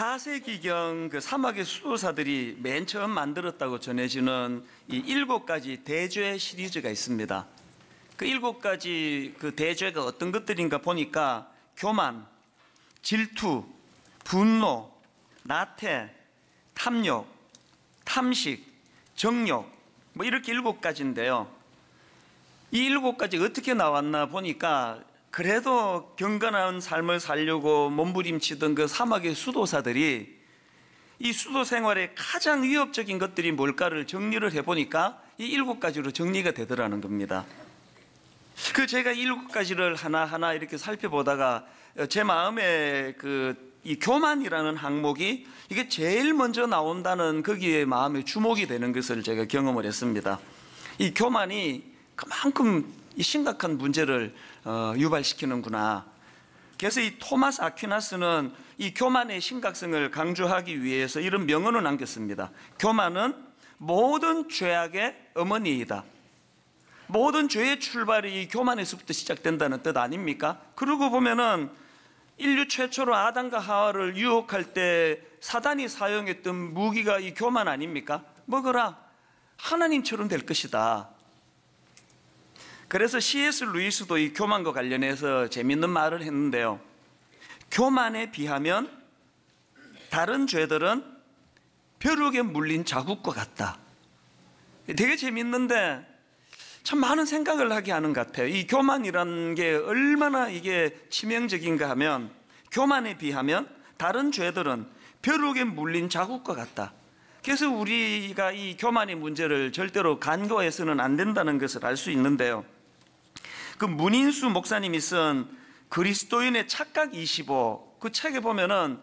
4세기경 그 사막의 수도사들이 맨 처음 만들었다고 전해지는 이 7가지 대죄 시리즈가 있습니다. 그 7가지 그 대죄가 어떤 것들인가 보니까 교만, 질투, 분노, 나태, 탐욕, 탐식, 정욕, 뭐 이렇게 7가지인데요. 이 7가지 어떻게 나왔나 보니까 그래도 경건한 삶을 살려고 몸부림치던 그 사막의 수도사들이 이 수도 생활의 가장 위협적인 것들이 뭘까를 정리를 해보니까 이 7가지로 정리가 되더라는 겁니다. 제가 이 7가지를 하나하나 이렇게 살펴보다가 제 마음에 이 교만이라는 항목이 이게 제일 먼저 나온다는 거기에 마음에 주목이 되는 것을 제가 경험을 했습니다. 이 교만이 그만큼 이 심각한 문제를 유발시키는구나. 그래서 이 토마스 아퀴나스는 이 교만의 심각성을 강조하기 위해서 이런 명언을 남겼습니다. 교만은 모든 죄악의 어머니이다. 모든 죄의 출발이 이 교만에서부터 시작된다는 뜻 아닙니까? 그러고 보면은 인류 최초로 아담과 하와를 유혹할 때 사단이 사용했던 무기가 이 교만 아닙니까? 먹어라, 하나님처럼 될 것이다. 그래서 C.S. 루이스도 이 교만과 관련해서 재밌는 말을 했는데요. 교만에 비하면 다른 죄들은 벼룩에 물린 자국과 같다. 되게 재밌는데 참 많은 생각을 하게 하는 것 같아요. 이 교만이라는 게 얼마나 이게 치명적인가 하면 교만에 비하면 다른 죄들은 벼룩에 물린 자국과 같다. 그래서 우리가 이 교만의 문제를 절대로 간과해서는 안 된다는 것을 알 수 있는데요. 그 문인수 목사님이 쓴 그리스도인의 착각 25 그 책에 보면은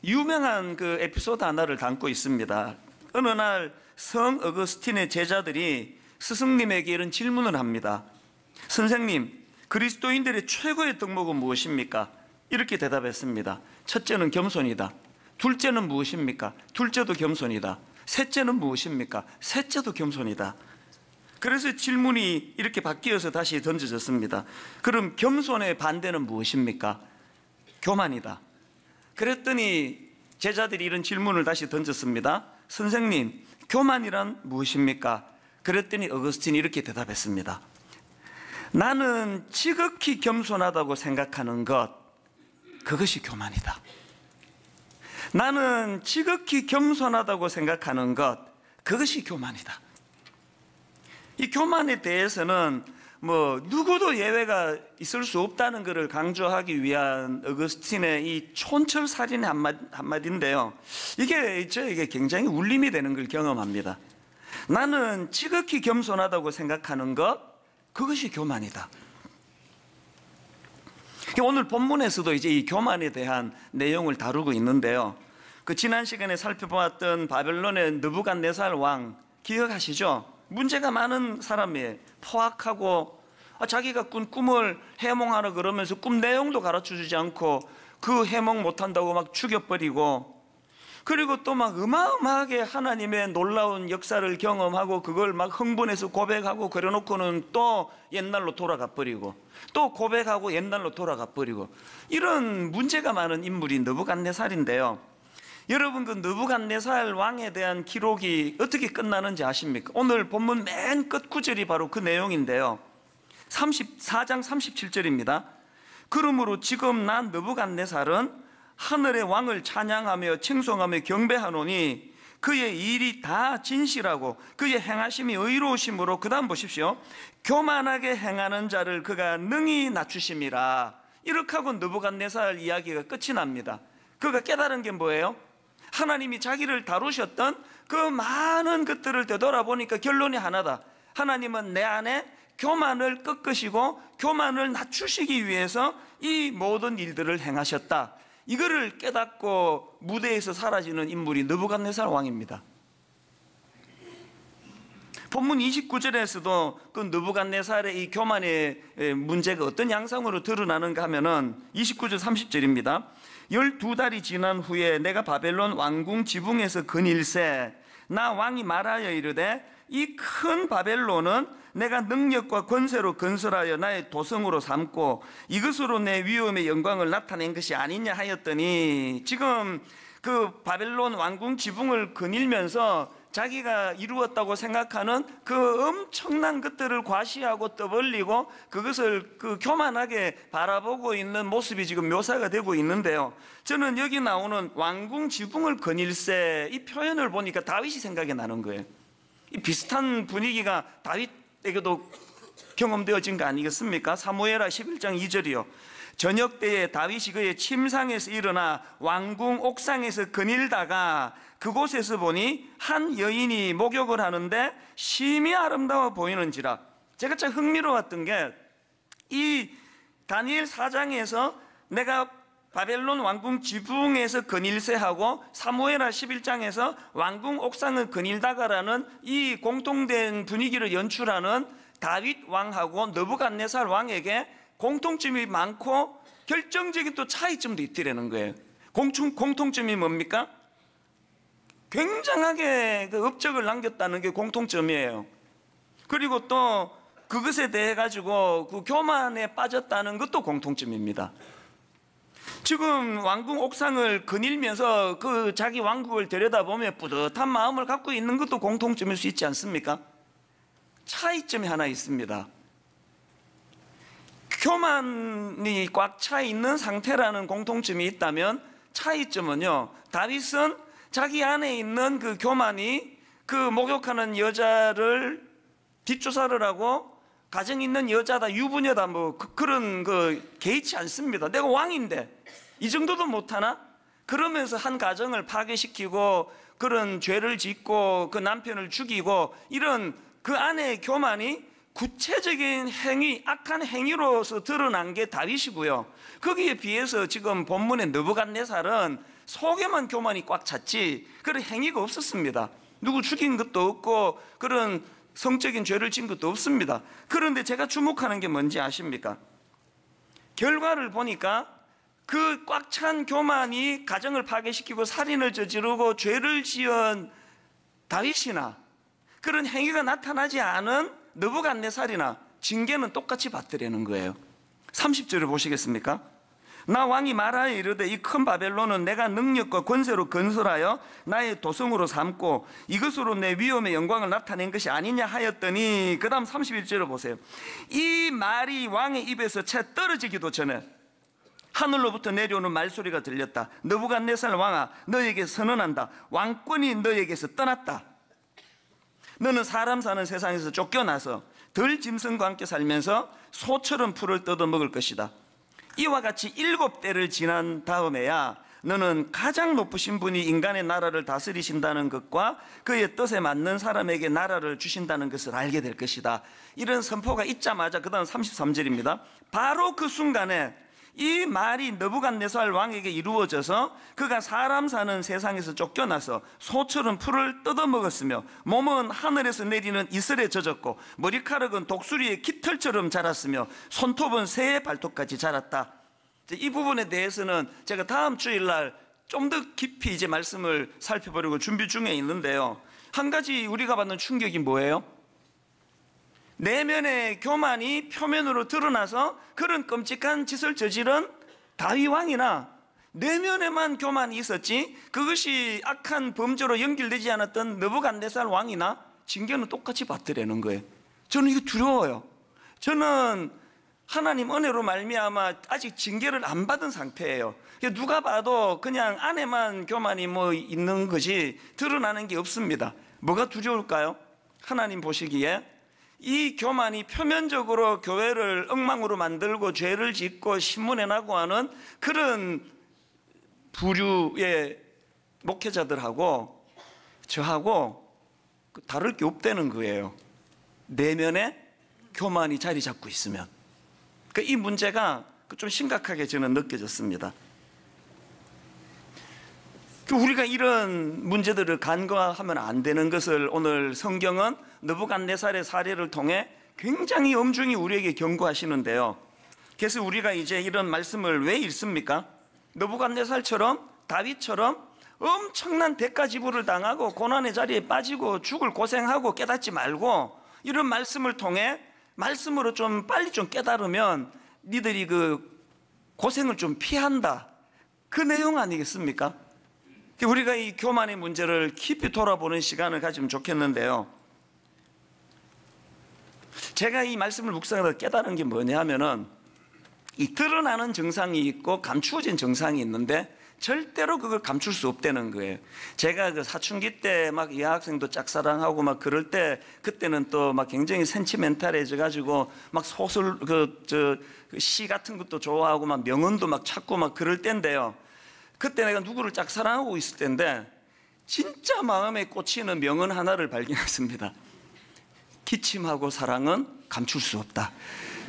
유명한 그 에피소드 하나를 담고 있습니다. 어느 날 성 어거스틴의 제자들이 스승님에게 이런 질문을 합니다. 선생님, 그리스도인들의 최고의 덕목은 무엇입니까? 이렇게 대답했습니다. 첫째는 겸손이다. 둘째는 무엇입니까? 둘째도 겸손이다. 셋째는 무엇입니까? 셋째도 겸손이다. 그래서 질문이 이렇게 바뀌어서 다시 던져졌습니다. 그럼 겸손의 반대는 무엇입니까? 교만이다. 그랬더니 제자들이 이런 질문을 다시 던졌습니다. 선생님, 교만이란 무엇입니까? 그랬더니 어거스틴이 이렇게 대답했습니다. 나는 지극히 겸손하다고 생각하는 것, 그것이 교만이다. 나는 지극히 겸손하다고 생각하는 것, 그것이 교만이다. 이 교만에 대해서는 누구도 예외가 있을 수 없다는 것을 강조하기 위한 어거스틴의 이 촌철살인의 한마디인데요. 이게 저에게 굉장히 울림이 되는 걸 경험합니다. 나는 지극히 겸손하다고 생각하는 것, 그것이 교만이다. 오늘 본문에서도 이제 이 교만에 대한 내용을 다루고 있는데요. 지난 시간에 살펴보았던 바벨론의 느부갓네살 왕 기억하시죠? 문제가 많은 사람이에요. 포악하고 자기가 꾼 꿈을 해몽하라 그러면서 꿈 내용도 가르쳐주지 않고 그 해몽 못한다고 막 죽여버리고, 그리고 또 막 어마어마하게 하나님의 놀라운 역사를 경험하고 그걸 막 흥분해서 고백하고 그래놓고는 또 옛날로 돌아가 버리고 또 고백하고 옛날로 돌아가 버리고, 이런 문제가 많은 인물이 느부갓네살인데요. 여러분, 그 느부갓네살 왕에 대한 기록이 어떻게 끝나는지 아십니까? 오늘 본문 맨 끝 구절이 바로 그 내용인데요. 34장 37절입니다. 그러므로 지금 난 느부갓네살은 하늘의 왕을 찬양하며 칭송하며 경배하노니 그의 일이 다 진실하고 그의 행하심이 의로우심으로, 그 다음 보십시오. 교만하게 행하는 자를 그가 능히 낮추심이라. 이렇게 하고 느부갓네살 이야기가 끝이 납니다. 그가 깨달은 게 뭐예요? 하나님이 자기를 다루셨던 그 많은 것들을 되돌아보니까 결론이 하나다. 하나님은 내 안에 교만을 꺾으시고 교만을 낮추시기 위해서 이 모든 일들을 행하셨다. 이거를 깨닫고 무대에서 사라지는 인물이 느부갓네살 왕입니다. 본문 29절에서도 그 느부갓네살의 이 교만의 문제가 어떤 양상으로 드러나는가 하면은 29절 30절입니다. 12달이 지난 후에 내가 바벨론 왕궁 지붕에서 근일세 나 왕이 말하여 이르되 이 큰 바벨론은 내가 능력과 권세로 건설하여 나의 도성으로 삼고 이것으로 내 위엄의 영광을 나타낸 것이 아니냐 하였더니, 지금 그 바벨론 왕궁 지붕을 거닐면서 자기가 이루었다고 생각하는 그 엄청난 것들을 과시하고 떠벌리고 그것을 그 교만하게 바라보고 있는 모습이 지금 묘사가 되고 있는데요. 저는 여기 나오는 왕궁 지붕을 거닐세, 이 표현을 보니까 다윗이 생각이 나는 거예요. 이 비슷한 분위기가 다윗에게도 경험되어진 거 아니겠습니까? 사무엘하 11장 2절이요. 저녁 때에 다윗이 그의 침상에서 일어나 왕궁 옥상에서 거닐다가 그곳에서 보니 한 여인이 목욕을 하는데 심히 아름다워 보이는지라. 제가 참 흥미로웠던 게, 이 다니엘 4장에서 내가 바벨론 왕궁 지붕에서 거닐세하고 사무엘하 11장에서 왕궁 옥상을 거닐다가라는 이 공통된 분위기를 연출하는 다윗 왕하고 느부갓네살 왕에게 공통점이 많고 결정적인 또 차이점도 있더라는 거예요. 공통점이 뭡니까? 굉장하게 그 업적을 남겼다는 게 공통점이에요. 그리고 또 그것에 대해 가지고 그 교만에 빠졌다는 것도 공통점입니다. 지금 왕궁 옥상을 거닐면서 그 자기 왕국을 들여다보며 뿌듯한 마음을 갖고 있는 것도 공통점일 수 있지 않습니까? 차이점이 하나 있습니다. 교만이 꽉 차 있는 상태라는 공통점이 있다면, 차이점은요, 다윗은 자기 안에 있는 그 교만이 그 목욕하는 여자를 뒷조사를 하고 가정 있는 여자다, 유부녀다, 뭐 그런 그 개의치 않습니다. 내가 왕인데 이 정도도 못하나? 그러면서 한 가정을 파괴시키고 그런 죄를 짓고 그 남편을 죽이고, 이런 그 안의 교만이 구체적인 행위, 악한 행위로서 드러난 게 다윗이고요. 거기에 비해서 지금 본문의 느부갓네살은 속에만 교만이 꽉 찼지 그런 행위가 없었습니다. 누구 죽인 것도 없고 그런 성적인 죄를 진 것도 없습니다. 그런데 제가 주목하는 게 뭔지 아십니까? 결과를 보니까 그 꽉 찬 교만이 가정을 파괴시키고 살인을 저지르고 죄를 지은 다윗이나 그런 행위가 나타나지 않은 느부갓네살이나 징계는 똑같이 받더라는 거예요. 30절을 보시겠습니까? 나 왕이 말하여 이르되 이 큰 바벨론은 내가 능력과 권세로 건설하여 나의 도성으로 삼고 이것으로 내 위엄의 영광을 나타낸 것이 아니냐 하였더니, 그 다음 31절을 보세요. 이 말이 왕의 입에서 채 떨어지기도 전에 하늘로부터 내려오는 말소리가 들렸다. 느부갓네살 왕아, 너에게 선언한다. 왕권이 너에게서 떠났다. 너는 사람 사는 세상에서 쫓겨나서 덜 짐승과 함께 살면서 소처럼 풀을 뜯어먹을 것이다. 이와 같이 7대를 지난 다음에야 너는 가장 높으신 분이 인간의 나라를 다스리신다는 것과 그의 뜻에 맞는 사람에게 나라를 주신다는 것을 알게 될 것이다. 이런 선포가 있자마자 그 다음 33절입니다. 바로 그 순간에 이 말이 느부갓네살 왕에게 이루어져서 그가 사람 사는 세상에서 쫓겨나서 소처럼 풀을 뜯어먹었으며 몸은 하늘에서 내리는 이슬에 젖었고 머리카락은 독수리의 깃털처럼 자랐으며 손톱은 새의 발톱까지 자랐다. 이 부분에 대해서는 제가 다음 주일날 좀 더 깊이 이제 말씀을 살펴보려고 준비 중에 있는데요. 한 가지 우리가 받는 충격이 뭐예요? 내면의 교만이 표면으로 드러나서 그런 끔찍한 짓을 저지른 다윗 왕이나 내면에만 교만이 있었지 그것이 악한 범죄로 연결되지 않았던 느부갓네살 왕이나 징계는 똑같이 받더라는 거예요. 저는 이거 두려워요. 저는 하나님 은혜로 말미암아 아직 징계를 안 받은 상태예요. 누가 봐도 그냥 안에만 교만이 뭐 있는 것이 드러나는 게 없습니다. 뭐가 두려울까요? 하나님 보시기에 이 교만이 표면적으로 교회를 엉망으로 만들고 죄를 짓고 신문에 나고 하는 그런 부류의 목회자들하고 저하고 다를 게 없다는 거예요. 내면에 교만이 자리 잡고 있으면. 그러니까 이 문제가 좀 심각하게 저는 느껴졌습니다. 우리가 이런 문제들을 간과하면 안 되는 것을 오늘 성경은 느부갓네살의 사례를 통해 굉장히 엄중히 우리에게 경고하시는데요. 그래서 우리가 이제 이런 말씀을 왜 읽습니까? 느부갓네살처럼 다윗처럼 엄청난 대가 지불을 당하고 고난의 자리에 빠지고 죽을 고생하고 깨닫지 말고 이런 말씀을 통해 말씀으로 좀 빨리 좀 깨달으면 니들이 그 고생을 좀 피한다, 그 내용 아니겠습니까? 우리가 이 교만의 문제를 깊이 돌아보는 시간을 가지면 좋겠는데요, 제가 이 말씀을 묵상하다 깨달은 게 뭐냐 하면은 이 드러나는 정상이 있고 감추어진 정상이 있는데 절대로 그걸 감출 수 없다는 거예요. 제가 그 사춘기 때 막 여학생도 짝사랑하고 막 그럴 때, 그때는 또 막 굉장히 센치멘탈해져 가지고 막 소설 시 같은 것도 좋아하고 막 명언도 막 찾고 막 그럴 때인데요, 그때 내가 누구를 짝사랑하고 있을 때인데 진짜 마음에 꽂히는 명언 하나를 발견했습니다. 기침하고 사랑은 감출 수 없다.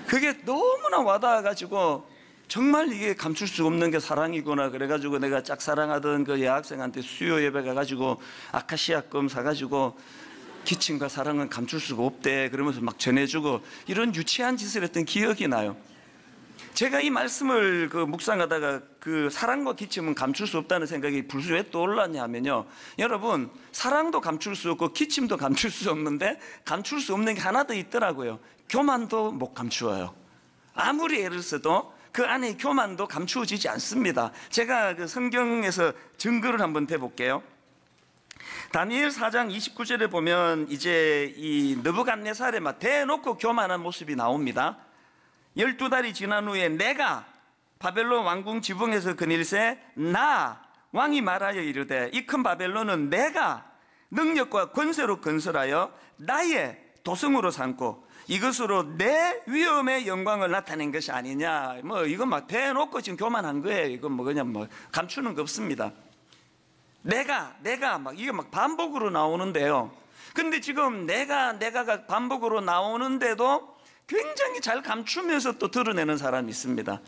그게 너무나 와닿아가지고 정말 이게 감출 수 없는 게 사랑이구나. 그래가지고 내가 짝사랑하던 그 여학생한테 수요 예배 가가지고 아카시아 껌 사가지고 기침과 사랑은 감출 수가 없대 그러면서 막 전해주고 이런 유치한 짓을 했던 기억이 나요. 제가 이 말씀을 그 묵상하다가 그 사랑과 기침은 감출 수 없다는 생각이 불쑥 왜 떠올랐냐 하면요, 여러분, 사랑도 감출 수 없고 기침도 감출 수 없는데 감출 수 없는 게 하나 더 있더라고요. 교만도 못 감추어요. 아무리 애를 써도 그 안에 교만도 감추어지지 않습니다. 제가 그 성경에서 증거를 한번 대볼게요. 다니엘 4장 29절에 보면 이제 이 느부갓네살에 막 대놓고 교만한 모습이 나옵니다. 12달이 지난 후에 내가 바벨론 왕궁 지붕에서 그닐새 나 왕이 말하여 이르되 이 큰 바벨론은 내가 능력과 권세로 건설하여 나의 도성으로 삼고 이것으로 내 위엄의 영광을 나타낸 것이 아니냐. 뭐 이건 막 대놓고 지금 교만한 거예요. 이건 뭐 그냥 뭐 감추는 거 없습니다. 내가 막 이게 막 반복으로 나오는데요, 근데 지금 내가가 반복으로 나오는데도 굉장히 잘 감추면서 또 드러내는 사람이 있습니다.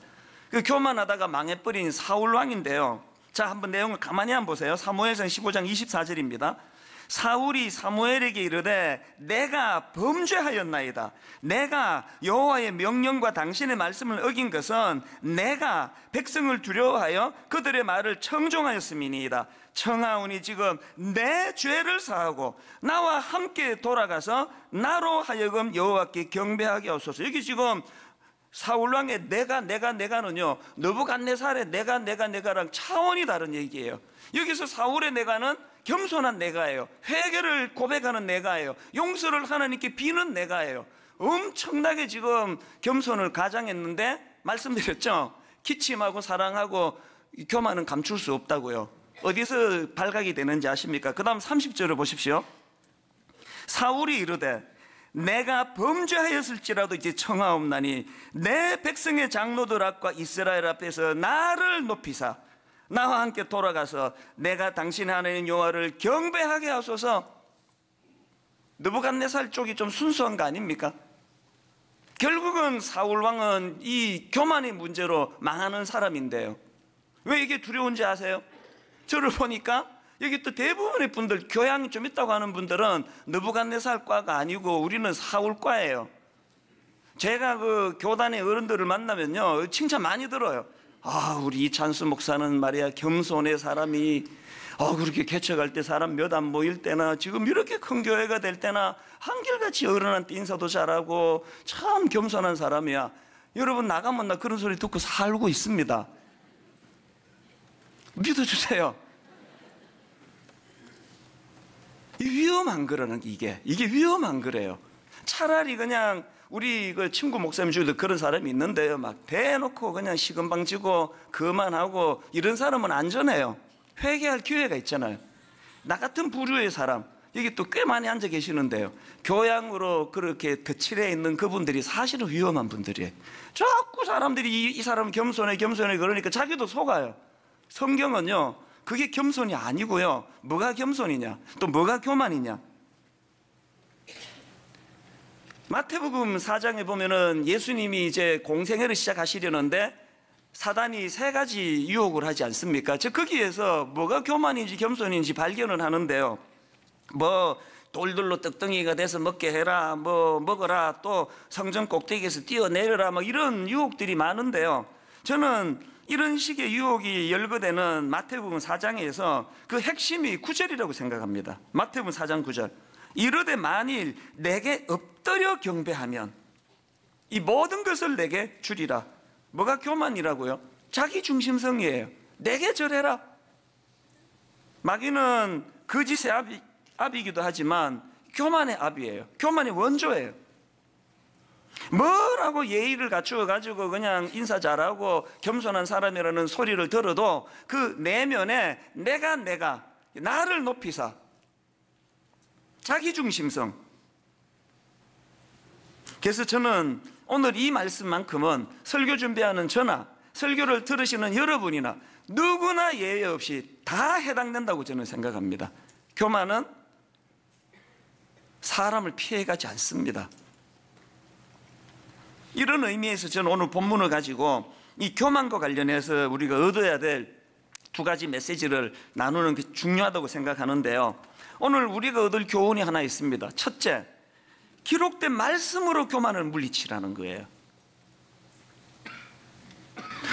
그 교만하다가 망해버린 사울 왕인데요, 자 한번 내용을 가만히 한번 보세요. 사무엘상 15장 24절입니다. 사울이 사무엘에게 이르되 내가 범죄하였나이다. 내가 여호와의 명령과 당신의 말씀을 어긴 것은 내가 백성을 두려워하여 그들의 말을 청종하였음이니이다. 청하오니 지금 내 죄를 사하고 나와 함께 돌아가서 나로 하여금 여호와께 경배하게 하소서. 여기 지금 사울왕의 내가는요, 느부갓네살의 내가랑 차원이 다른 얘기예요. 여기서 사울의 내가는 겸손한 내가예요. 회개를 고백하는 내가예요. 용서를 하나님께 비는 내가예요. 엄청나게 지금 겸손을 가장했는데 말씀드렸죠, 기침하고 사랑하고 교만은 감출 수 없다고요. 어디서 발각이 되는지 아십니까? 그 다음 30절을 보십시오. 사울이 이르되 내가 범죄하였을지라도 이제 청하옵나니 내 백성의 장로들 앞과 이스라엘 앞에서 나를 높이사 나와 함께 돌아가서 내가 당신의 하나님 여호와를 경배하게 하소서. 느부갓네살 쪽이 좀 순수한 거 아닙니까? 결국은 사울 왕은 이 교만의 문제로 망하는 사람인데요, 왜 이게 두려운지 아세요? 저를 보니까 여기 또 대부분의 분들, 교양이 좀 있다고 하는 분들은 느부갓네살과가 아니고 우리는 사울과예요. 제가 그 교단의 어른들을 만나면요, 칭찬 많이 들어요. 아, 우리 이찬수 목사는 말이야 겸손의 사람이, 그렇게 개척할 때 사람 몇 안 모일 때나 지금 이렇게 큰 교회가 될 때나 한결같이 어른한테 인사도 잘하고 참 겸손한 사람이야. 여러분 나가면 나 그런 소리 듣고 살고 있습니다. 믿어주세요. 위험한 거라는 이게 위험한 거래요. 차라리 그냥 우리 그 친구 목사님 중에도 그런 사람이 있는데요, 막 대놓고 그냥 시건방지고 그만하고 이런 사람은 안전해요. 회개할 기회가 있잖아요. 나 같은 부류의 사람 여기 또 꽤 많이 앉아 계시는데요, 교양으로 그렇게 덧칠해 있는 그분들이 사실은 위험한 분들이에요. 자꾸 사람들이 이 사람은 겸손해 그러니까 자기도 속아요. 성경은요, 그게 겸손이 아니고요, 뭐가 겸손이냐, 또 뭐가 교만이냐. 마태복음 4장에 보면은 예수님이 이제 공생애를 시작하시려는데 사단이 3가지 유혹을 하지 않습니까? 즉 거기에서 뭐가 교만인지 겸손인지 발견을 하는데요, 뭐 돌들로 떡덩이가 돼서 먹게 해라, 뭐 먹어라, 또 성전 꼭대기에서 뛰어내려라, 뭐 이런 유혹들이 많은데요, 저는 이런 식의 유혹이 열거되는 마태복음 4장에서 그 핵심이 9절이라고 생각합니다. 마태복음 4장 9절. 이르되 만일 내게 엎드려 경배하면 이 모든 것을 내게 주리라. 뭐가 교만이라고요? 자기 중심성이에요. 내게 절해라. 마귀는 거짓의 압이기도 하지만 교만의 압이에요. 교만의 원조예요. 뭐라고 예의를 갖추어 가지고 그냥 인사 잘하고 겸손한 사람이라는 소리를 들어도 그 내면에 내가 나를 높이사 자기중심성. 그래서 저는 오늘 이 말씀만큼은 설교 준비하는 저나 설교를 들으시는 여러분이나 누구나 예외 없이 다 해당된다고 저는 생각합니다. 교만은 사람을 피해가지 않습니다. 이런 의미에서 저는 오늘 본문을 가지고 이 교만과 관련해서 우리가 얻어야 될 두 가지 메시지를 나누는 게 중요하다고 생각하는데요. 오늘 우리가 얻을 교훈이 하나 있습니다. 첫째, 기록된 말씀으로 교만을 물리치라는 거예요.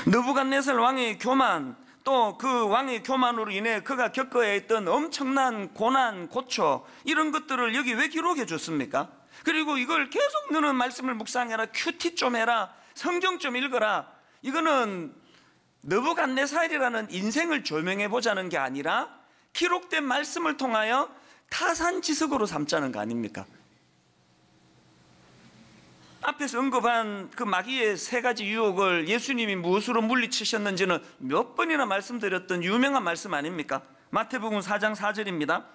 느부갓네살 왕의 교만, 또 그 왕의 교만으로 인해 그가 겪어야 했던 엄청난 고난, 고초, 이런 것들을 여기 왜 기록해 줬습니까? 그리고 이걸 계속 너는 말씀을 묵상해라, 큐티 좀 해라, 성경 좀 읽어라. 이거는 느부갓네살이라는 인생을 조명해 보자는 게 아니라 기록된 말씀을 통하여 타산지석으로 삼자는 거 아닙니까? 앞에서 언급한 그 마귀의 세 가지 유혹을 예수님이 무엇으로 물리치셨는지는 몇 번이나 말씀드렸던 유명한 말씀 아닙니까? 마태복음 4장 4절입니다.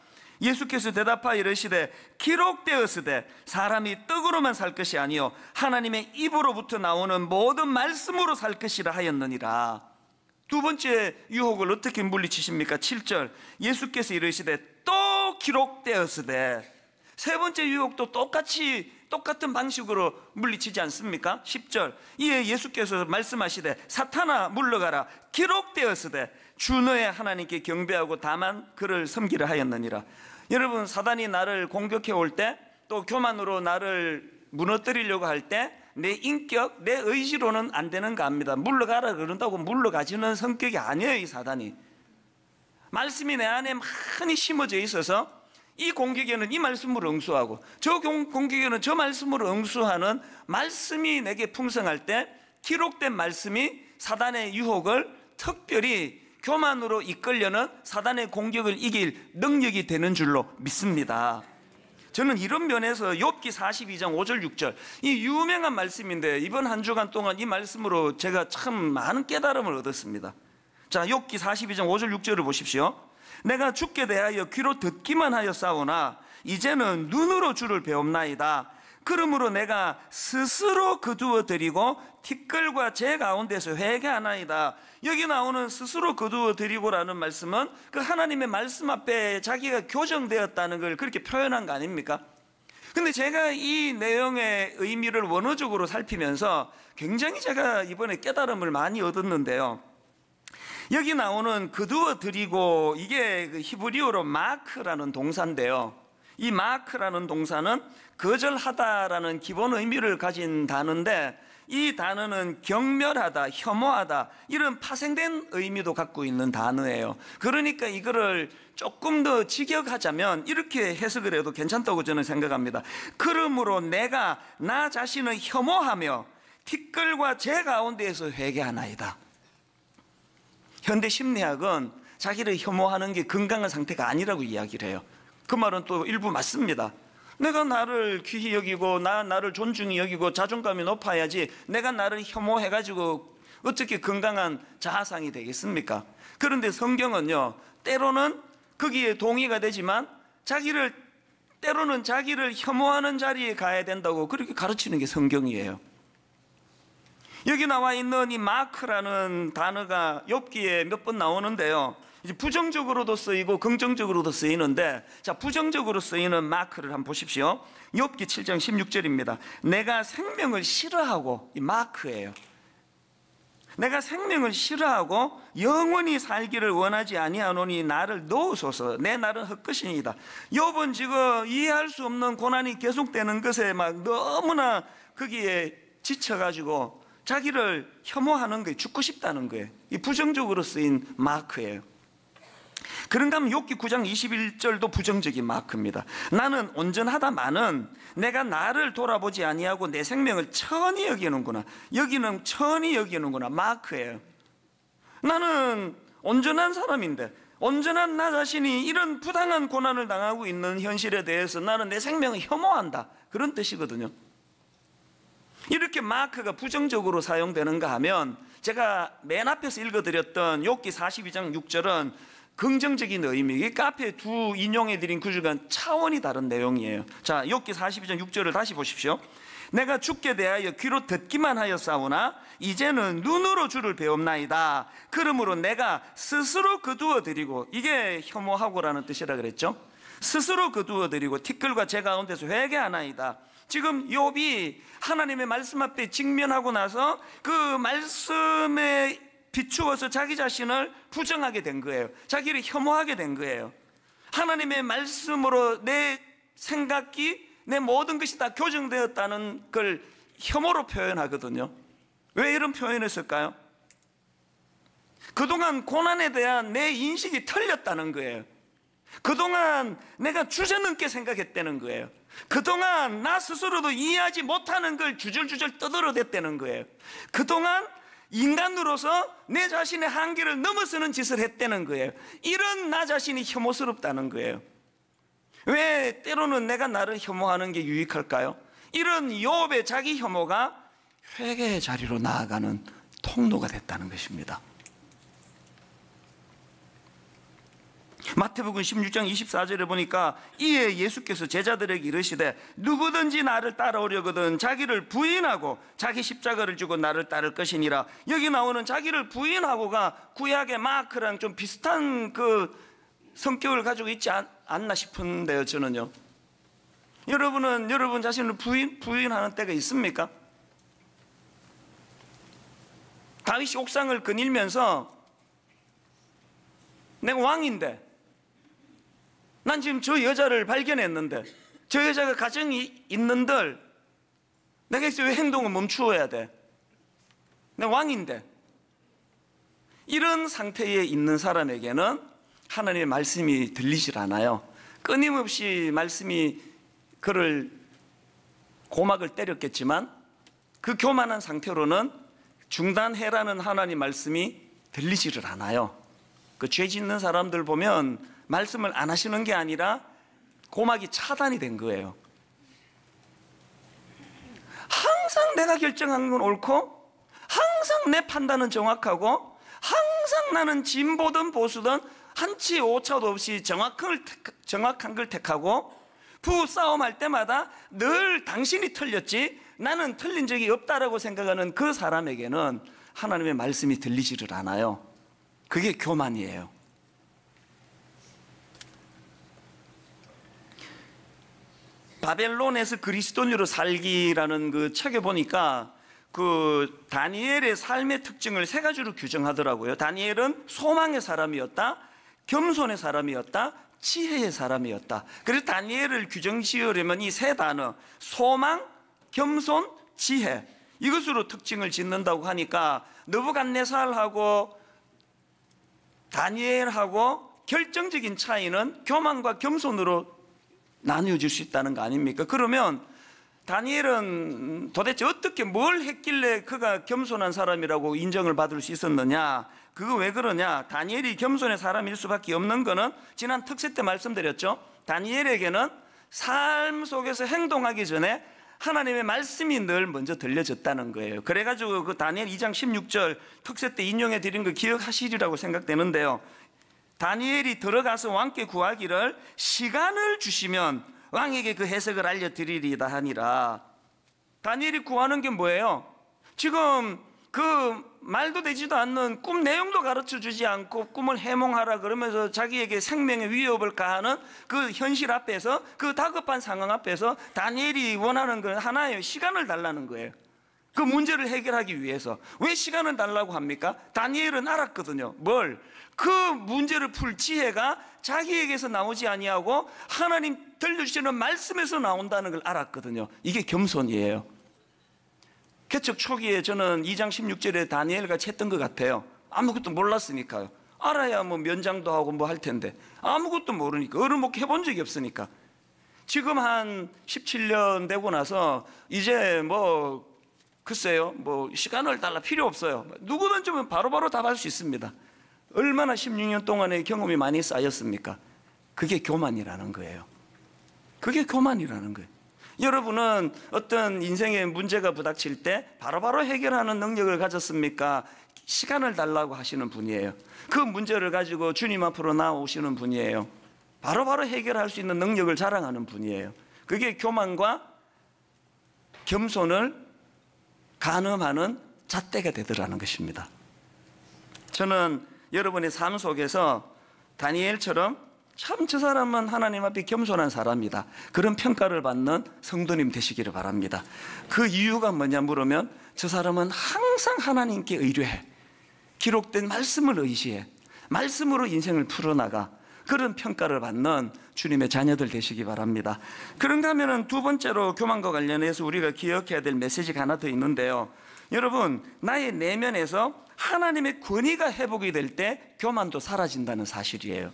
예수께서 대답하여 이르시되 기록되었으되 사람이 떡으로만 살 것이 아니요 하나님의 입으로부터 나오는 모든 말씀으로 살 것이라 하였느니라. 두 번째 유혹을 어떻게 물리치십니까? 7절 예수께서 이르시되 또 기록되었으되. 세 번째 유혹도 똑같은 방식으로 물리치지 않습니까? 10절 이에 예수께서 말씀하시되 사탄아 물러가라 기록되었으되 주 너의 하나님께 경배하고 다만 그를 섬기라 하였느니라. 여러분, 사단이 나를 공격해 올 때, 또 교만으로 나를 무너뜨리려고 할 때 내 인격, 내 의지로는 안 되는 거 압니다. 물러가라 그런다고 물러가지는 성격이 아니에요. 이 사단이 말씀이 내 안에 많이 심어져 있어서 이 공격에는 이 말씀으로 응수하고 저 공격에는 저 말씀으로 응수하는 말씀이 내게 풍성할 때 기록된 말씀이 사단의 유혹을 특별히 교만으로 이끌려는 사단의 공격을 이길 능력이 되는 줄로 믿습니다. 저는 이런 면에서 욥기 42장 5절 6절 이 유명한 말씀인데 이번 한 주간 동안 이 말씀으로 제가 참 많은 깨달음을 얻었습니다. 자, 욥기 42장 5절 6절을 보십시오. 내가 주께 대하여 귀로 듣기만 하였사오나 이제는 눈으로 주를 배움나이다. 그러므로 내가 스스로 거두어 드리고 티끌과 제 가운데서 회개하나이다. 여기 나오는 스스로 거두어 드리고라는 말씀은 그 하나님의 말씀 앞에 자기가 교정되었다는 걸 그렇게 표현한 거 아닙니까? 근데 제가 이 내용의 의미를 원어적으로 살피면서 굉장히 제가 이번에 깨달음을 많이 얻었는데요. 여기 나오는 거두어 드리고 이게 그 히브리어로 마크라는 동사인데요. 이 마크라는 동사는 거절하다라는 기본 의미를 가진 단어인데 이 단어는 경멸하다, 혐오하다 이런 파생된 의미도 갖고 있는 단어예요. 그러니까 이거를 조금 더 직역하자면 이렇게 해석을 해도 괜찮다고 저는 생각합니다. 그러므로 내가 나 자신을 혐오하며 티끌과 제 가운데에서 회개하나이다. 현대 심리학은 자기를 혐오하는 게 건강한 상태가 아니라고 이야기를 해요. 그 말은 또 일부 맞습니다. 내가 나를 귀히 여기고 나를 존중히 여기고 자존감이 높아야지 내가 나를 혐오해가지고 어떻게 건강한 자아상이 되겠습니까? 그런데 성경은요, 때로는 거기에 동의가 되지만 때로는 자기를 혐오하는 자리에 가야 된다고 그렇게 가르치는 게 성경이에요. 여기 나와 있는 이 마크라는 단어가 욥기에 몇 번 나오는데요. 이제 부정적으로도 쓰이고 긍정적으로도 쓰이는데, 자, 부정적으로 쓰이는 마크를 한번 보십시오. 욥기 7장 16절입니다. 내가 생명을 싫어하고, 이 마크예요. 내가 생명을 싫어하고 영원히 살기를 원하지 아니하노니 나를 놓으소서. 내 날은 헛것이니이다. 욥은 지금 이해할 수 없는 고난이 계속되는 것에 막 너무나 거기에 지쳐가지고 자기를 혐오하는 거예요. 죽고 싶다는 거예요. 이 부정적으로 쓰인 마크예요. 그런가 하면 욥기 9장 21절도 부정적인 마크입니다. 나는 온전하다마는 내가 나를 돌아보지 아니하고 내 생명을 천히 여기는구나. 여기는 천히 여기는구나. 마크예요. 나는 온전한 사람인데, 온전한 나 자신이 이런 부당한 고난을 당하고 있는 현실에 대해서 나는 내 생명을 혐오한다. 그런 뜻이거든요. 이렇게 마크가 부정적으로 사용되는가 하면, 제가 맨 앞에서 읽어드렸던 욥기 42장 6절은 긍정적인 의미, 이 앞에 두 인용해드린 구절과는 차원이 다른 내용이에요. 자, 욥기 42장 6절을 다시 보십시오. 내가 주께 대하여 귀로 듣기만 하였사오나 이제는 눈으로 주를 배웁나이다. 그러므로 내가 스스로 거두어 드리고, 이게 혐오하고라는 뜻이라 그랬죠. 스스로 거두어 드리고 티끌과 제 가운데서 회개하나이다. 지금 욥이 하나님의 말씀 앞에 직면하고 나서 그 말씀에 비추어서 자기 자신을 부정하게 된 거예요. 자기를 혐오하게 된 거예요. 하나님의 말씀으로 내 생각이, 내 모든 것이 다 교정되었다는 걸 혐오로 표현하거든요. 왜 이런 표현을 했을까요? 그동안 고난에 대한 내 인식이 틀렸다는 거예요. 그동안 내가 주저넘게 생각했다는 거예요. 그동안 나 스스로도 이해하지 못하는 걸 주절주절 떠들어댔다는 거예요. 그동안 인간으로서 내 자신의 한계를 넘어서는 짓을 했다는 거예요. 이런 나 자신이 혐오스럽다는 거예요. 왜 때로는 내가 나를 혐오하는 게 유익할까요? 이런 욥의 자기 혐오가 회개의 자리로 나아가는 통로가 됐다는 것입니다. 마태복음 16장 24절에 보니까 이에 예수께서 제자들에게 이르시되 누구든지 나를 따라오려거든 자기를 부인하고 자기 십자가를 지고 나를 따를 것이니라. 여기 나오는 자기를 부인하고가 구약의 마크랑 좀 비슷한 그 성격을 가지고 있지 않나 싶은데요. 저는요. 여러분은 여러분 자신을 부인하는 때가 있습니까? 다윗이 옥상을 거닐면서 내가 왕인데, 난 지금 저 여자를 발견했는데, 저 여자가 가정이 있는들 내가 왜 행동을 멈추어야 돼? 내가 왕인데. 이런 상태에 있는 사람에게는 하나님의 말씀이 들리질 않아요. 끊임없이 말씀이 그를 고막을 때렸겠지만 그 교만한 상태로는 중단해라는 하나님 말씀이 들리지를 않아요. 그 죄 짓는 사람들 보면 말씀을 안 하시는 게 아니라 고막이 차단이 된 거예요. 항상 내가 결정한 건 옳고, 항상 내 판단은 정확하고, 항상 나는 진보든 보수든 한치 오차도 없이 정확한 걸 택하고, 부싸움할 때마다 늘 당신이 틀렸지 나는 틀린 적이 없다라고 생각하는 그 사람에게는 하나님의 말씀이 들리지를 않아요. 그게 교만이에요. 바벨론에서 그리스도인으로 살기라는 그 책에 보니까 그 다니엘의 삶의 특징을 세 가지로 규정하더라고요. 다니엘은 소망의 사람이었다, 겸손의 사람이었다, 지혜의 사람이었다. 그래서 다니엘을 규정 지으려면 이 세 단어, 소망, 겸손, 지혜, 이것으로 특징을 짓는다고 하니까 느부갓네살하고 다니엘하고 결정적인 차이는 교만과 겸손으로 나뉘어질 수 있다는 거 아닙니까? 그러면 다니엘은 도대체 어떻게 뭘 했길래 그가 겸손한 사람이라고 인정을 받을 수 있었느냐? 그거 왜 그러냐? 다니엘이 겸손의 사람일 수밖에 없는 거는 지난 특세 때 말씀드렸죠. 다니엘에게는 삶 속에서 행동하기 전에 하나님의 말씀이 늘 먼저 들려졌다는 거예요. 그래가지고 그 다니엘 2장 16절 특세 때 인용해 드린 거 기억하시리라고 생각되는데요. 다니엘이 들어가서 왕께 구하기를 시간을 주시면 왕에게 그 해석을 알려드리리다 하니라. 다니엘이 구하는 게 뭐예요? 지금 그 말도 되지도 않는 꿈 내용도 가르쳐 주지 않고 꿈을 해몽하라 그러면서 자기에게 생명의 위협을 가하는 그 현실 앞에서, 그 다급한 상황 앞에서 다니엘이 원하는 건 하나예요. 시간을 달라는 거예요. 그 문제를 해결하기 위해서. 왜 시간을 달라고 합니까? 다니엘은 알았거든요. 뭘? 그 문제를 풀 지혜가 자기에게서 나오지 아니하고 하나님 들려주시는 말씀에서 나온다는 걸 알았거든요. 이게 겸손이에요. 개척 초기에 저는 2장 16절에 다니엘 같이 했던 것 같아요. 아무것도 몰랐으니까요. 알아야 뭐 면장도 하고 뭐 할 텐데 아무것도 모르니까, 어른 목회 해본 적이 없으니까. 지금 한 17년 되고 나서 이제 뭐 글쎄요, 뭐 시간을 달라 필요 없어요. 누구든지 바로바로 답할 수 있습니다. 얼마나 16년 동안의 경험이 많이 쌓였습니까? 그게 교만이라는 거예요. 그게 교만이라는 거예요. 여러분은 어떤 인생의 문제가 부닥칠 때 바로바로 해결하는 능력을 가졌습니까? 시간을 달라고 하시는 분이에요. 그 문제를 가지고 주님 앞으로 나오시는 분이에요. 바로바로 해결할 수 있는 능력을 자랑하는 분이에요. 그게 교만과 겸손을 가늠하는 잣대가 되더라는 것입니다. 저는 여러분의 삶 속에서 다니엘처럼 참 저 사람은 하나님 앞에 겸손한 사람이다, 그런 평가를 받는 성도님 되시기를 바랍니다. 그 이유가 뭐냐 물으면 저 사람은 항상 하나님께 의뢰해, 기록된 말씀을 의지해, 말씀으로 인생을 풀어나가, 그런 평가를 받는 주님의 자녀들 되시기 바랍니다. 그런가 하면 두 번째로 교만과 관련해서 우리가 기억해야 될 메시지가 하나 더 있는데요. 여러분, 나의 내면에서 하나님의 권위가 회복이 될 때 교만도 사라진다는 사실이에요.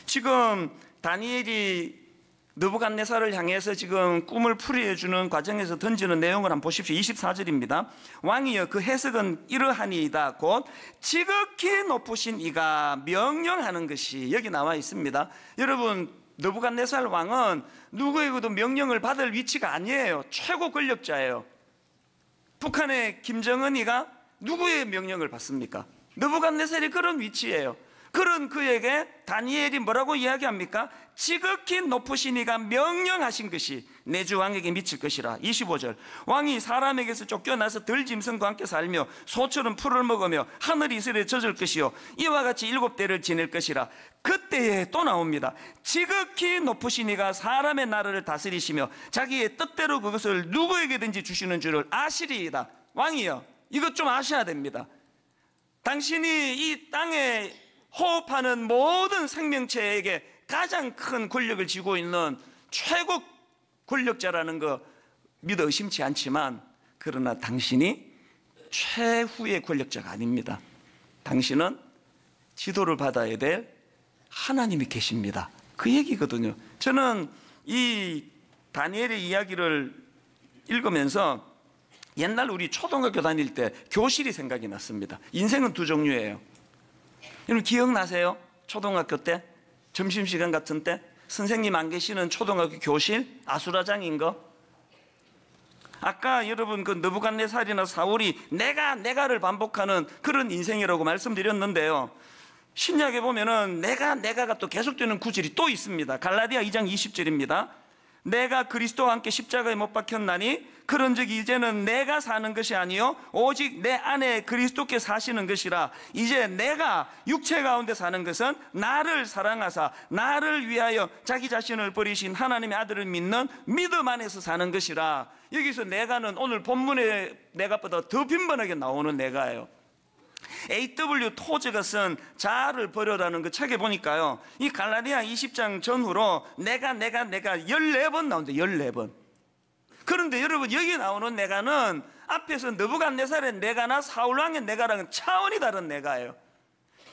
지금 다니엘이 느부갓네살을 향해서 지금 꿈을 풀이해주는 과정에서 던지는 내용을 한번 보십시오. 24절입니다. 왕이여, 그 해석은 이러하니이다. 곧 지극히 높으신 이가 명령하는 것이, 여기 나와 있습니다. 여러분, 느부갓네살 왕은 누구에게도 명령을 받을 위치가 아니에요. 최고 권력자예요. 북한의 김정은이가 누구의 명령을 받습니까? 느부갓네살이 그런 위치예요. 그런 그에게 다니엘이 뭐라고 이야기합니까? 지극히 높으신 이가 명령하신 것이 내 주 왕에게 미칠 것이라. 25절, 왕이 사람에게서 쫓겨나서 들짐승과 함께 살며 소처럼 풀을 먹으며 하늘이 이슬에 젖을 것이요 이와 같이 7대를 지낼 것이라. 그때에 또 나옵니다. 지극히 높으신 이가 사람의 나라를 다스리시며 자기의 뜻대로 그것을 누구에게든지 주시는 줄을 아시리이다. 왕이여, 이것 좀 아셔야 됩니다. 당신이 이 땅에 호흡하는 모든 생명체에게 가장 큰 권력을 쥐고 있는 최고 권력자라는 거 믿어 의심치 않지만, 그러나 당신이 최후의 권력자가 아닙니다. 당신은 지도를 받아야 될 하나님이 계십니다. 그 얘기거든요. 저는 이 다니엘의 이야기를 읽으면서 옛날 우리 초등학교 다닐 때 교실이 생각이 났습니다. 인생은 두 종류예요. 여러분 기억나세요? 초등학교 때 점심시간 같은 때 선생님 안 계시는 초등학교 교실, 아수라장인 거. 아까 여러분 그 느부갓네살이나 사울이 내가를 반복하는 그런 인생이라고 말씀드렸는데요, 신약에 보면은 내가가 또 계속되는 구절이 또 있습니다. 갈라디아 2장 20절입니다. 내가 그리스도와 함께 십자가에 못 박혔나니 그런즉 이제는 내가 사는 것이 아니요 오직 내 안에 그리스도께 사시는 것이라. 이제 내가 육체 가운데 사는 것은 나를 사랑하사 나를 위하여 자기 자신을 버리신 하나님의 아들을 믿는 믿음 안에서 사는 것이라. 여기서 내가는 오늘 본문의 내가보다 더 빈번하게 나오는 내가예요. A.W. 토즈가 쓴 자아를 버려라는 그 책에 보니까요, 이 갈라디아 20장 전후로 내가 14번 나온다. 14번. 그런데 여러분, 여기 나오는 내가는 앞에서 느부갓네살의 내가나 사울왕의 내가랑은 차원이 다른 내가예요.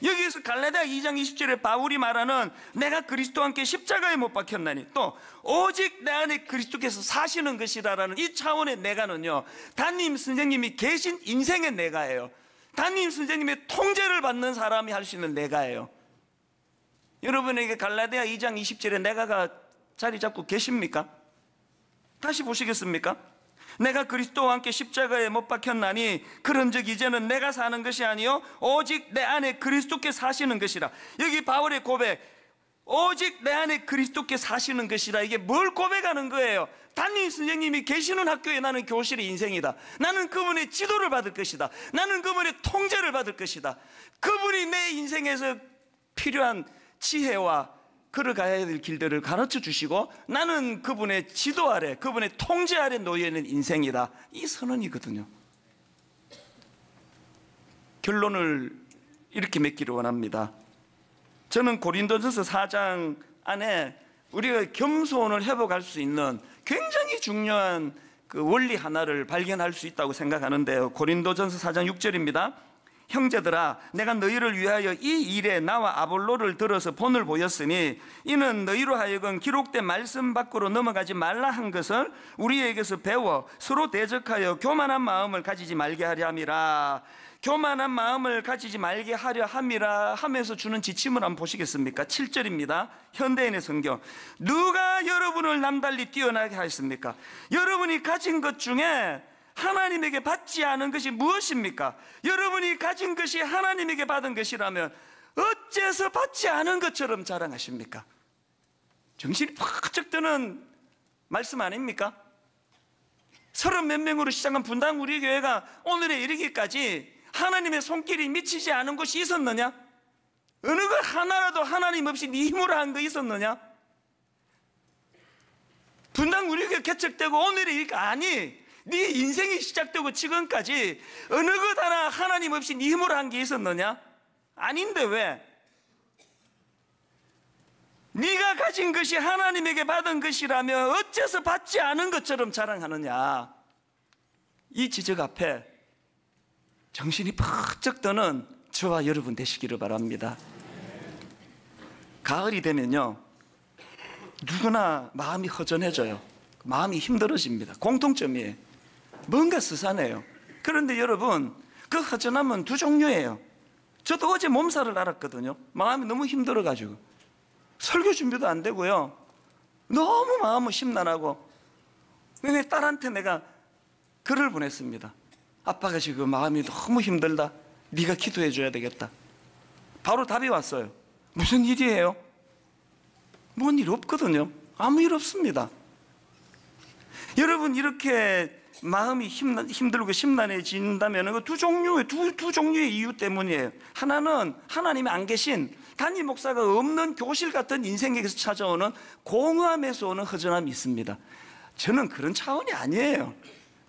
여기에서 갈라디아 2장 20절에 바울이 말하는 내가 그리스도와 함께 십자가에 못 박혔나니 또 오직 내 안에 그리스도께서 사시는 것이라는 이 차원의 내가는요, 담임 선생님이 계신 인생의 내가예요. 담임 선생님의 통제를 받는 사람이 할 수 있는 내가예요. 여러분에게 갈라디아 2장 20절에 내가가 자리 잡고 계십니까? 다시 보시겠습니까? 내가 그리스도와 함께 십자가에 못 박혔나니 그런즉 이제는 내가 사는 것이 아니요 오직 내 안에 그리스도께 사시는 것이라. 여기 바울의 고백, 오직 내 안에 그리스도께 사시는 것이라. 이게 뭘 고백하는 거예요? 담임 선생님이 계시는 학교에 나는 교실의 인생이다. 나는 그분의 지도를 받을 것이다. 나는 그분의 통제를 받을 것이다. 그분이 내 인생에서 필요한 지혜와 걸어가야 될 길들을 가르쳐 주시고 나는 그분의 지도 아래, 그분의 통제 아래 놓여 있는 인생이다. 이 선언이거든요. 결론을 이렇게 맺기를 원합니다. 저는 고린도전서 4장 안에 우리가 겸손을 회복할 수 있는 굉장히 중요한 그 원리 하나를 발견할 수 있다고 생각하는데요. 고린도전서 4장 6절입니다. 형제들아, 내가 너희를 위하여 이 일에 나와 아볼로를 들어서 본을 보였으니 이는 너희로 하여금 기록된 말씀 밖으로 넘어가지 말라 한 것을 우리에게서 배워 서로 대적하여 교만한 마음을 가지지 말게 하려 함이라. 교만한 마음을 가지지 말게 하려 함이라 하면서 주는 지침을 한번 보시겠습니까? 7절입니다. 현대인의 성경. 누가 여러분을 남달리 뛰어나게 하였습니까? 여러분이 가진 것 중에 하나님에게 받지 않은 것이 무엇입니까? 여러분이 가진 것이 하나님에게 받은 것이라면 어째서 받지 않은 것처럼 자랑하십니까? 정신이 팍 드는 말씀 아닙니까? 30몇 명으로 시작한 분당 우리 교회가 오늘에 이르기까지 하나님의 손길이 미치지 않은 곳이 있었느냐? 어느 것 하나라도 하나님 없이 네 힘으로 한 거 있었느냐? 분당 우리 교회 개척되고 오늘에 이르기까지 아니, 네 인생이 시작되고 지금까지 어느 것 하나 하나님 없이 네 힘으로 한 게 있었느냐? 아닌데 왜? 네가 가진 것이 하나님에게 받은 것이라면 어째서 받지 않은 것처럼 자랑하느냐? 이 지적 앞에 정신이 펄쩍 드는 저와 여러분 되시기를 바랍니다. 가을이 되면요, 누구나 마음이 허전해져요. 마음이 힘들어집니다. 공통점이에요. 뭔가 스산해요. 그런데 여러분, 그 허전함은 두 종류예요. 저도 어제 몸살을 앓았거든요. 마음이 너무 힘들어가지고 설교 준비도 안 되고요, 너무 마음은 심란하고. 내 딸한테 내가 글을 보냈습니다. 아빠가 지금 마음이 너무 힘들다, 네가 기도해 줘야 되겠다. 바로 답이 왔어요. 무슨 일이에요? 뭔 일 없거든요. 아무 일 없습니다. 여러분, 이렇게 마음이 힘들고 심란해진다면 그 두 종류의 이유 때문이에요. 하나는 하나님이 안 계신, 담임 목사가 없는 교실 같은 인생에서 찾아오는 공허함에서 오는 허전함이 있습니다. 저는 그런 차원이 아니에요.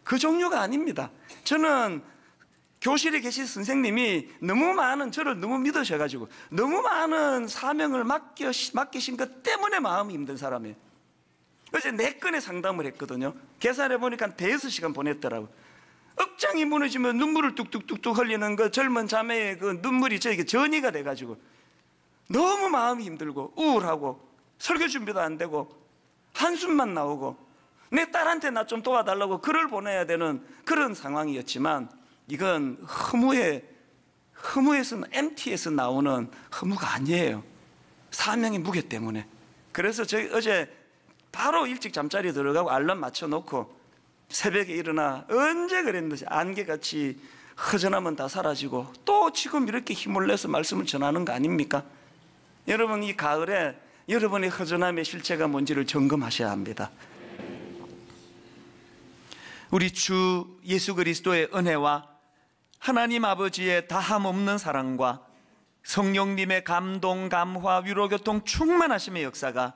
그 종류가 아닙니다. 저는 교실에 계신 선생님이 저를 너무 믿으셔가지고 너무 많은 사명을 맡기신 것 때문에 마음이 힘든 사람이에요. 어제 4건의 상담을 했거든요. 계산해 보니까 5시간 보냈더라고요. 억장이 무너지면 눈물을 뚝뚝뚝뚝 흘리는 그 젊은 자매의 그 눈물이 저에게 전이가 돼가지고 너무 마음이 힘들고 우울하고 설교 준비도 안 되고 한숨만 나오고 내 딸한테 나 좀 도와달라고 글을 보내야 되는 그런 상황이었지만, 이건 허무에서 MT에서 나오는 허무가 아니에요. 사명의 무게 때문에. 그래서 저희 어제 바로 일찍 잠자리에 들어가고 알람 맞춰놓고 새벽에 일어나 언제 그랬는지 안개같이 허전함은 다 사라지고 또 지금 이렇게 힘을 내서 말씀을 전하는 거 아닙니까? 여러분, 이 가을에 여러분의 허전함의 실체가 뭔지를 점검하셔야 합니다. 우리 주 예수 그리스도의 은혜와 하나님 아버지의 다함없는 사랑과 성령님의 감동, 감화, 위로, 교통, 충만하심의 역사가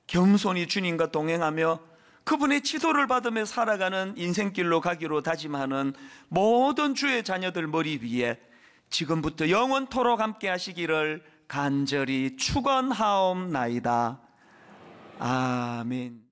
겸손히 주님과 동행하며 그분의 지도를 받으며 살아가는 인생길로 가기로 다짐하는 모든 주의 자녀들 머리 위에 지금부터 영원토록 함께 하시기를 간절히 축원하옵나이다. 아멘.